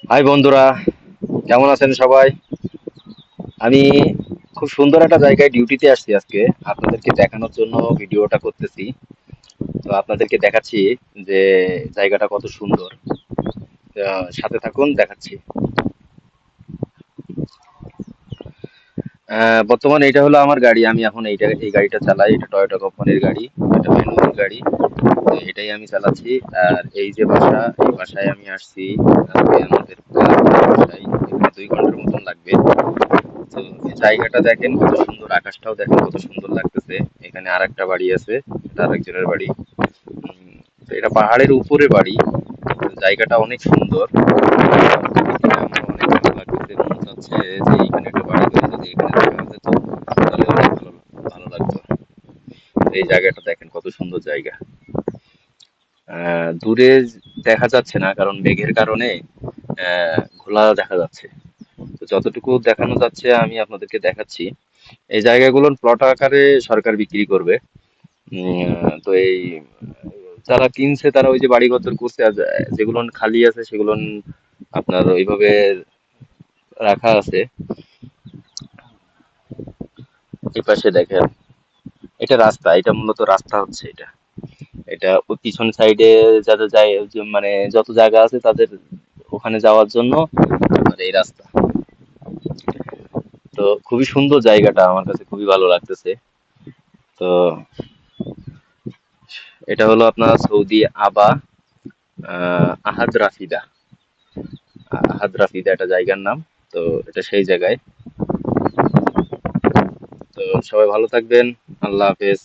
High বন্ধুরা, কেমন আছেন সবাই? আমি খুব সুন্দর একটা জায়গায় ডিউটিতে আসছি আজকে। আপনাদেরকে দেখানোর জন্য ভিডিওটা করতেছি। তো আপনাদেরকে দেখাচ্ছি যে জায়গাটা কত সুন্দর। সাথে থাকুন, দেখাচ্ছি। বর্তমানে এটা হলো আমার গাড়ি। আমি এখন এই গাড়িটা চালাই। এটা টয়োটা কোম্পানির গাড়ি। এটা ম্যানুয়াল গাড়ি। তো এটাই আমি চালাচ্ছি। আর এই যে বাসা, এই বাসায় আমি আসছি আমাদের বাসায়। এখানে 2 ঘন্টার মতন লাগবে। তো এই জায়গাটা দেখেন কত সুন্দর, আকাশটাও দেখেন কত সুন্দর লাগতেছে। এখানে আরেকটা বাড়ি আছে, এটা আরেকজনের বাড়ি। তো এটা পাহাড়ের উপরে বাড়ি। তো জায়গাটা অনেক সুন্দর। আমার অনেক ভালো লাগতেছে, মনে চাচ্ছে যে এইখানে একটা বাড়ি করে যদি এখানে থাকা যেত তাহলে অনেক ভালো ভালো লাগতো। এই জায়গাটা দেখেন কত সুন্দর জায়গা। দূরে দেখা যাচ্ছে না কারণ মেঘের কারণে ঘোলা দেখা যাচ্ছে। তো যতটুকু দেখানো যাচ্ছে আমি আপনাদেরকে দেখাচ্ছি। এই জায়গাগুলো প্লট আকারে সরকার বিক্রি করবে। তো এই যারা কিনছে তারা ওই যে বাড়িঘর করছে, আর যেগুলো খালি আছে সেগুলো আপনার ওইভাবে রাখা আছে। এই পাশে দেখেন, এটা রাস্তা, এটা মূলত রাস্তা হচ্ছে এটা। এটা ওই পিছন সাইডে যাদের যায়, মানে যত জায়গা আছে তাদের ওখানে যাওয়ার জন্য আপনার এই রাস্তা। তো খুবই সুন্দর জায়গাটা, আমার কাছে খুবই ভালো লাগতেছে। তো এটা হলো আপনার সৌদি আবা আহাদ রাফিদা। আহাদ রাফিদা একটা জায়গার নাম। তো এটা সেই জায়গায়। তো সবাই ভালো থাকবেন। আল্লাহ হাফেজ।